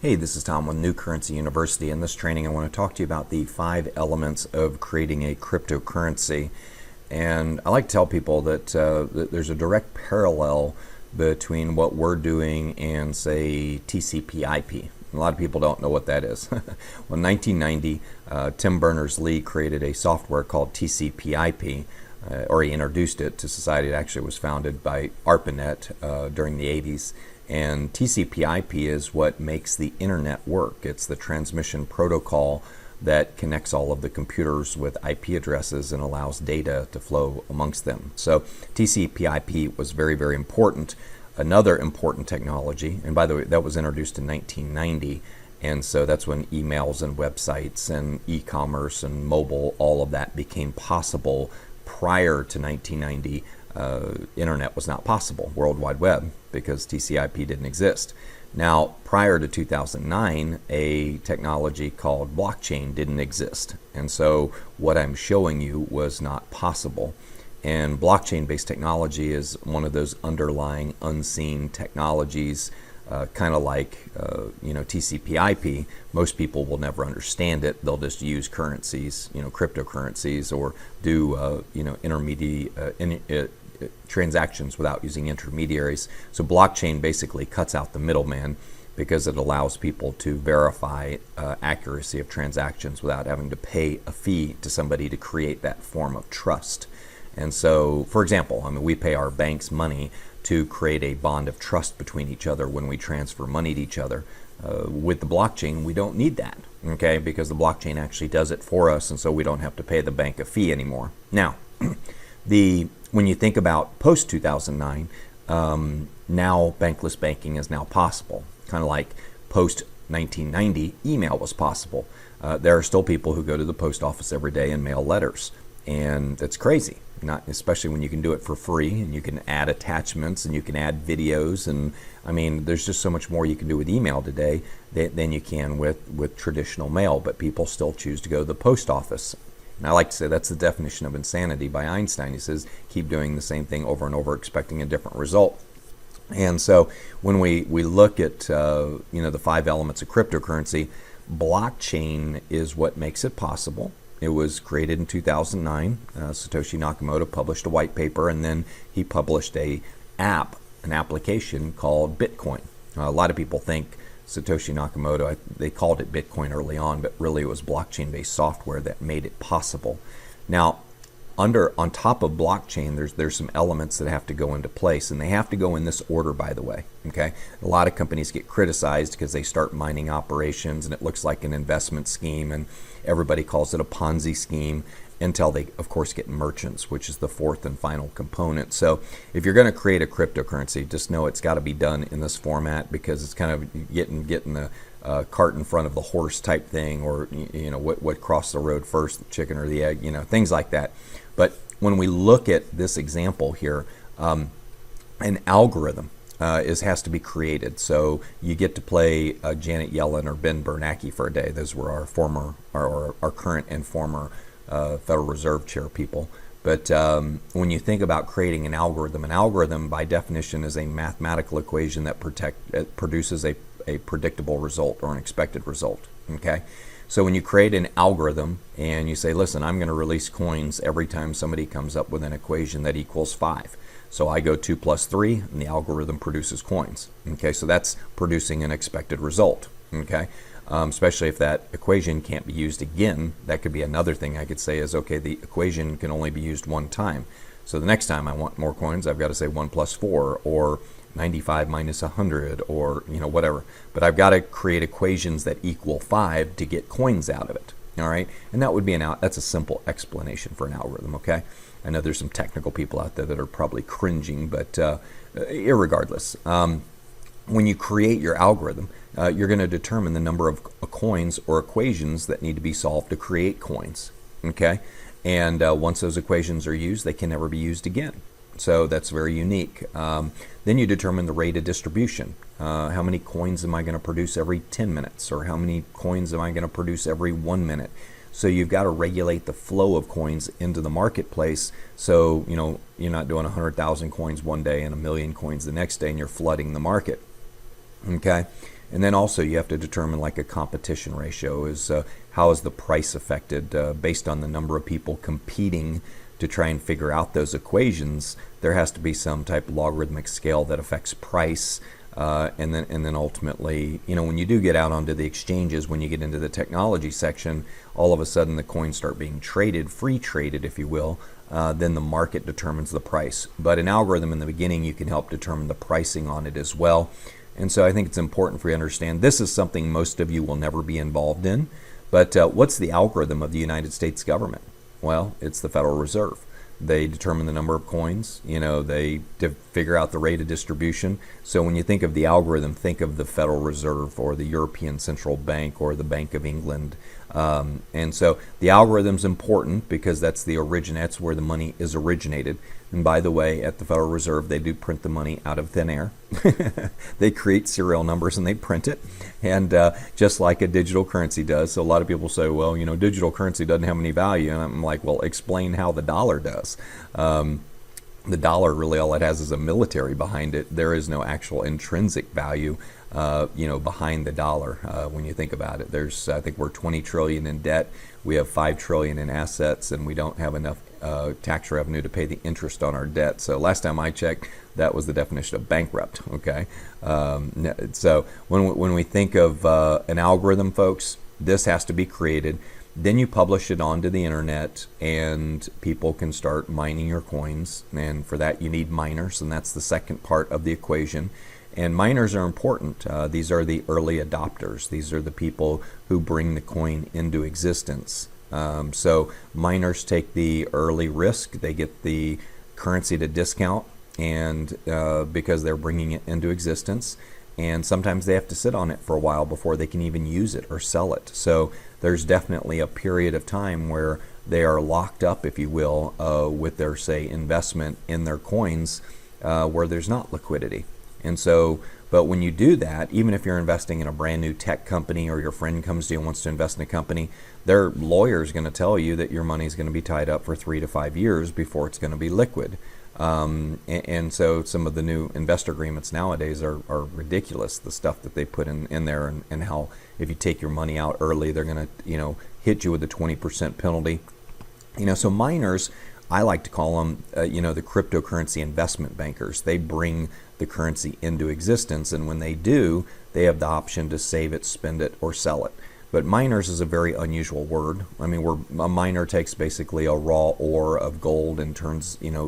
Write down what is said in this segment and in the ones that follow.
Hey, this is Tom with New Currency University. In this training, I want to talk to you about the 5 elements of creating a cryptocurrency. And I like to tell people that there's a direct parallel between what we're doing and, say, TCP/IP. A lot of people don't know what that is. Well, in 1990, Tim Berners-Lee created a software called TCP/IP, or he introduced it to society. It actually was founded by ARPANET during the 80s. And TCP/IP is what makes the internet work. It's the transmission protocol that connects all of the computers with IP addresses and allows data to flow amongst them. So TCP/IP was very, very important. Another important technology, and by the way, that was introduced in 1990, and so that's when emails and websites and e-commerce and mobile, all of that became possible. Prior to 1990, internet was not possible, World Wide Web, because TCP/IP didn't exist. Now, prior to 2009, a technology called blockchain didn't exist. And so what I'm showing you was not possible. And blockchain-based technology is one of those underlying unseen technologies, kind of like TCP/IP. Most people will never understand it. They'll just use currencies, cryptocurrencies, or do intermediate transactions without using intermediaries. So blockchain basically cuts out the middleman because it allows people to verify accuracy of transactions without having to pay a fee to somebody to create that form of trust. And so, for example, we pay our banks money to create a bond of trust between each other when we transfer money to each other. With the blockchain, we don't need that, okay, because the blockchain actually does it for us, and so we don't have to pay the bank a fee anymore. Now, when you think about post-2009, now bankless banking is now possible. Kind of like post-1990, email was possible. There are still people who go to the post office every day and mail letters, and that's crazy. Not especially when you can do it for free, and you can add attachments, and you can add videos, and there's just so much more you can do with email today than you can with traditional mail, but people still choose to go to the post office. And I like to say that's the definition of insanity by Einstein. He says, keep doing the same thing over and over, expecting a different result. And so when we look at the 5 elements of cryptocurrency, blockchain is what makes it possible. It was created in 2009. Satoshi Nakamoto published a white paper, and then he published an application called Bitcoin. A lot of people think Satoshi Nakamoto, they called it Bitcoin early on, but really it was blockchain-based software that made it possible. Now, on top of blockchain, there's some elements that have to go into place, and they have to go in this order, by the way. Okay, a lot of companies get criticized because they start mining operations, and it looks like an investment scheme, and everybody calls it a Ponzi scheme until they, of course, get merchants, which is the 4th and final component. So if you're going to create a cryptocurrency, just know it's got to be done in this format, because it's kind of getting the cart in front of the horse type thing, or what crossed the road first, the chicken or the egg, things like that. But when we look at this example here, an algorithm has to be created. So you get to play Janet Yellen or Ben Bernanke for a day. Those were our current and former Federal Reserve Chair people. But when you think about creating an algorithm by definition is a mathematical equation that produces a predictable result or an expected result. Okay, so when you create an algorithm and you say, listen, I'm going to release coins every time somebody comes up with an equation that equals 5. So I go 2 plus 3, and the algorithm produces coins. Okay, so that's producing an expected result. Okay. Especially if that equation can't be used again. That could be another thing I could say is, okay, the equation can only be used one time. So the next time I want more coins, I've got to say 1 plus 4, or 95 minus 100, or whatever. But I've got to create equations that equal 5 to get coins out of it. All right, and that would be that's a simple explanation for an algorithm. Okay, I know there's some technical people out there that are probably cringing, but irregardless. When you create your algorithm, you're going to determine the number of coins or equations that need to be solved to create coins. Okay, and once those equations are used, they can never be used again. So that's very unique. Then you determine the rate of distribution. How many coins am I going to produce every 10 minutes? Or how many coins am I going to produce every 1 minute? So you've got to regulate the flow of coins into the marketplace. So, you're not doing 100,000 coins one day and 1 million coins the next day, and you're flooding the market. Okay. And then also you have to determine like a competition ratio is how is the price affected based on the number of people competing to try and figure out those equations. There has to be some type of logarithmic scale that affects price. And then ultimately, when you do get out onto the exchanges, when you get into the technology section, all of a sudden the coins start being traded, free traded, if you will. Then the market determines the price. But an algorithm in the beginning, you can help determine the pricing on it as well. And so I think it's important for you to understand this is something most of you will never be involved in. But what's the algorithm of the United States government? Well, it's the Federal Reserve. They determine the number of coins, they figure out the rate of distribution. So when you think of the algorithm, think of the Federal Reserve or the European Central Bank or the Bank of England. And so the algorithm's important because that's where the money is originated. And by the way, at the Federal Reserve, they do print the money out of thin air. They create serial numbers and they print it. And just like a digital currency does. So a lot of people say, well, digital currency doesn't have any value. And I'm like, well, explain how the dollar does. The dollar, really all it has is a military behind it. There is no actual intrinsic value behind the dollar. When you think about it, I think we're 20 trillion in debt. We have 5 trillion in assets, and we don't have enough tax revenue to pay the interest on our debt. So last time I checked, that was the definition of bankrupt. Okay, so when we think of an algorithm, folks, this has to be created. Then you publish it onto the internet, and people can start mining your coins. And for that, you need miners, and that's the second part of the equation. And miners are important. These are the early adopters. These are the people who bring the coin into existence. So miners take the early risk. They get the currency at a discount, and because they're bringing it into existence. And sometimes they have to sit on it for a while before they can even use it or sell it. So there's definitely a period of time where they are locked up, if you will, with their, say, investment in their coins where there's not liquidity. And so, but when you do that, even if you're investing in a brand new tech company or your friend comes to you and wants to invest in a company, their lawyer is going to tell you that your money is going to be tied up for 3 to 5 years before it's going to be liquid. And so some of the new investor agreements nowadays are ridiculous, the stuff that they put in there, and how if you take your money out early, they're going to hit you with a 20% penalty. So miners, I like to call them the cryptocurrency investment bankers. They bring the currency into existence, and when they do, they have the option to save it, spend it, or sell it. But miners is a very unusual word. I mean, a miner takes basically a raw ore of gold and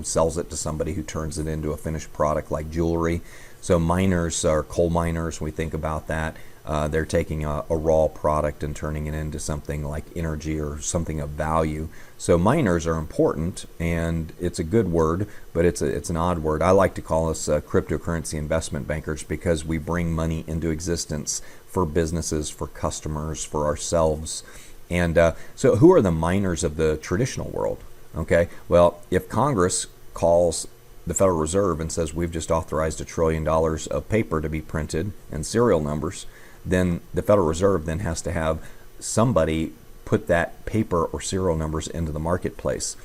sells it to somebody who turns it into a finished product like jewelry. So miners are coal miners. We think about that. They're taking a raw product and turning it into something like energy or something of value. So miners are important, and it's a good word, but it's an odd word. I like to call us cryptocurrency investment bankers because we bring money into existence for businesses, for customers, for ourselves. And so who are the miners of the traditional world? Okay, well, if Congress calls the Federal Reserve and says we've just authorized $1 trillion of paper to be printed and serial numbers, then the Federal Reserve then has to have somebody put that paper or serial numbers into the marketplace.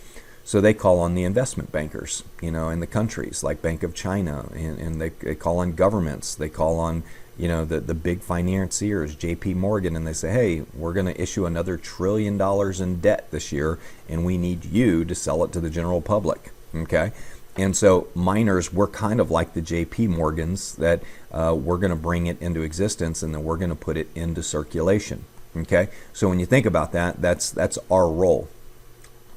So they call on the investment bankers, in the countries like Bank of China, and they call on governments. They call on, the big financiers, JP Morgan, and they say, hey, we're going to issue another $1 trillion in debt this year, and we need you to sell it to the general public. Okay. And so miners, we're kind of like the JP Morgans that we're going to bring it into existence, and then we're going to put it into circulation. Okay, so when you think about that, that's our role.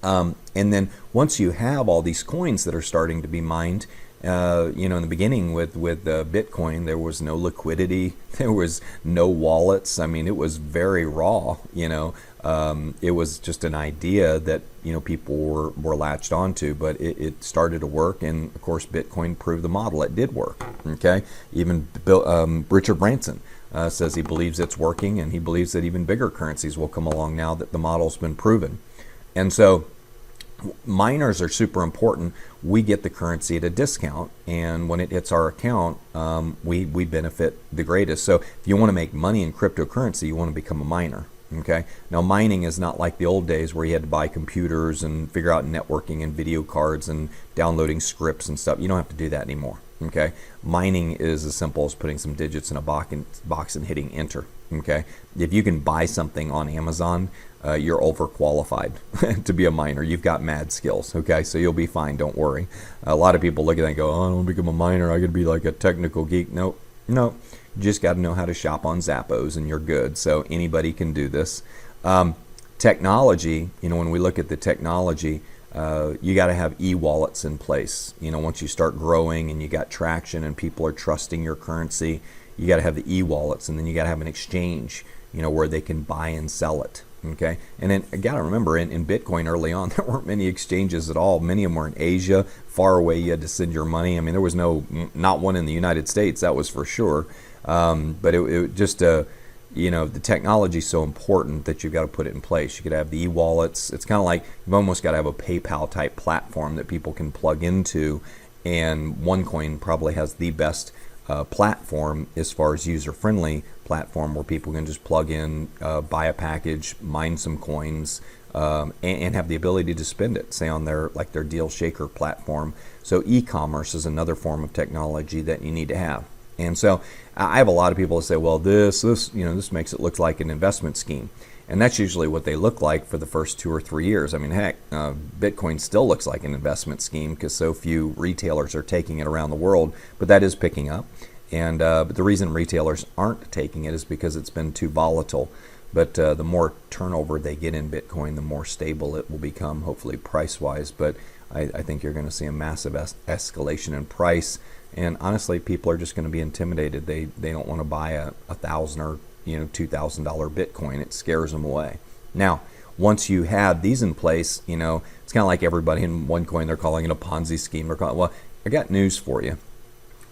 And then once you have all these coins that are starting to be mined, in the beginning with Bitcoin, there was no liquidity, there was no wallets. I mean, it was very raw. It was just an idea that people were latched onto, but it started to work, and of course Bitcoin proved the model. It did work. Okay, even Richard Branson says he believes it's working, and he believes that even bigger currencies will come along now that the model's been proven. And so miners are super important. We get the currency at a discount, and when it hits our account, we benefit the greatest. So if you want to make money in cryptocurrency, you want to become a miner. Okay. Now, mining is not like the old days where you had to buy computers and figure out networking and video cards and downloading scripts and stuff. You don't have to do that anymore. Okay, mining is as simple as putting some digits in a box and hitting enter. Okay, if you can buy something on Amazon, you're overqualified to be a miner. You've got mad skills. Okay, so you'll be fine. Don't worry. A lot of people look at that and go, "Oh, I don't want to become a miner. I got to be like a technical geek." No, no. You just got to know how to shop on Zappos, and you're good. So anybody can do this. Technology. When we look at the technology. You got to have e-wallets in place. Once you start growing and you got traction and people are trusting your currency, you got to have the e-wallets, and then you got to have an exchange, where they can buy and sell it. Okay, and then I got to remember in Bitcoin early on, there weren't many exchanges at all. Many of them were in Asia, far away. You had to send your money. I mean, there was not one in the United States, that was for sure. But it just the technology is so important that you've got to put it in place. You could have the e-wallets. It's kind of like you've almost got to have a PayPal type platform that people can plug into, and OneCoin probably has the best platform as far as user-friendly platform, where people can just plug in, buy a package, mine some coins, and have the ability to spend it, say on their Deal Shaker platform. So e-commerce is another form of technology that you need to have. And so I have a lot of people that say, well, this makes it look like an investment scheme. And that's usually what they look like for the first 2 or 3 years. I mean, heck, Bitcoin still looks like an investment scheme because so few retailers are taking it around the world, but that is picking up. And but the reason retailers aren't taking it is because it's been too volatile. But the more turnover they get in Bitcoin, the more stable it will become, hopefully price-wise. But I think you're going to see a massive escalation in price. And honestly, people are just going to be intimidated. They don't want to buy a $1,000 or $2,000 Bitcoin. It scares them away. Now, once you have these in place, it's kind of like everybody in OneCoin. They're calling it a Ponzi scheme. Well, I got news for you.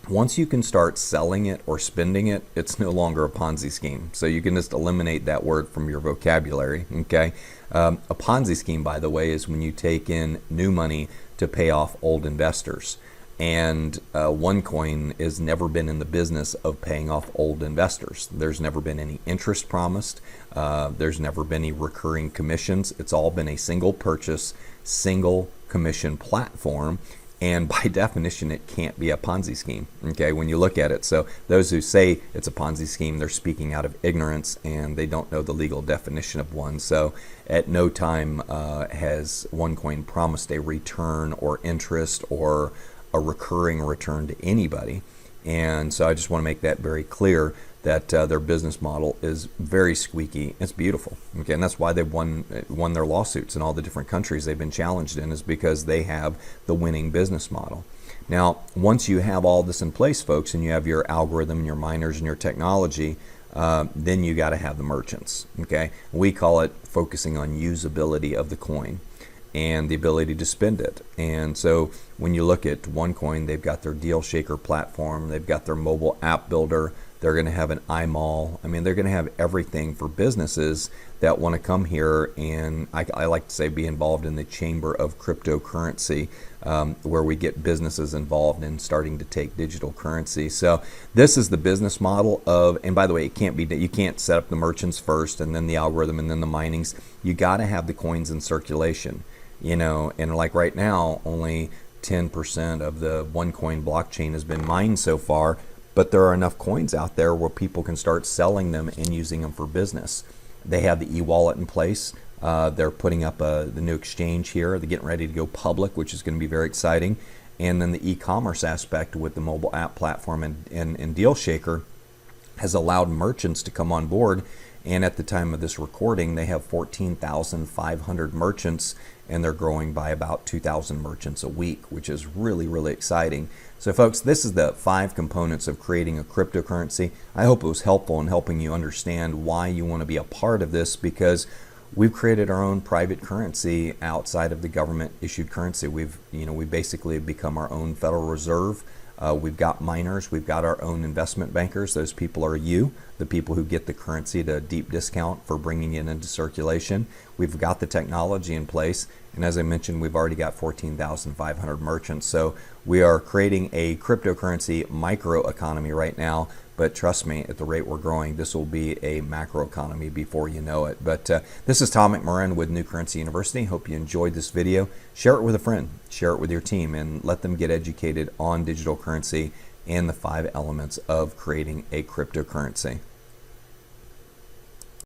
Once you can start selling it or spending it, it's no longer a Ponzi scheme. So you can just eliminate that word from your vocabulary. Okay. A Ponzi scheme, by the way, is when you take in new money to pay off old investors. And OneCoin has never been in the business of paying off old investors. There's never been any interest promised. There's never been any recurring commissions. It's all been a single purchase, single commission platform. And by definition, it can't be a Ponzi scheme, okay, when you look at it. So those who say it's a Ponzi scheme, they're speaking out of ignorance, and they don't know the legal definition of one. So at no time has OneCoin promised a return or interest or a recurring return to anybody. And so I just want to make that very clear, that their business model is very squeaky. It's beautiful. Okay, and that's why they've won their lawsuits in all the different countries they've been challenged in, is because they have the winning business model. Now, once you have all this in place, folks, and you have your algorithm and your miners and your technology, then you got to have the merchants. Okay, we call it focusing on usability of the coin and the ability to spend it. And so when you look at OneCoin, they've got their Deal Shaker platform, they've got their mobile app builder, they're going to have an iMall. I mean, they're going to have everything for businesses that want to come here and, I like to say, be involved in the chamber of cryptocurrency, where we get businesses involved in starting to take digital currency. So this is the business model of, and by the way, you can't set up the merchants first and then the algorithm and then the minings. You got to have the coins in circulation. And like right now, only 10% of the OneCoin blockchain has been mined so far, but there are enough coins out there where people can start selling them and using them for business. They have the e-wallet in place. They're putting up the new exchange here. They're getting ready to go public, which is going to be very exciting. And then the e-commerce aspect with the mobile app platform and Deal Shaker has allowed merchants to come on board. And at the time of this recording, they have 14,500 merchants, and they're growing by about 2,000 merchants a week, which is really, really exciting. So folks, this is the 5 components of creating a cryptocurrency. I hope it was helpful in helping you understand why you want to be a part of this, because we've created our own private currency outside of the government issued currency. We basically have become our own Federal Reserve. We've got miners, we've got our own investment bankers. Those people are you, the people who get the currency at a deep discount for bringing it into circulation. We've got the technology in place, and as I mentioned, we've already got 14,500 merchants. So we are creating a cryptocurrency microeconomy right now, but But trust me, at the rate we're growing, this will be a macro economy before you know it. But this is Tom McMurrain with New Currency University. Hope you enjoyed this video. Share it with a friend, share it with your team, and let them get educated on digital currency and the 5 elements of creating a cryptocurrency.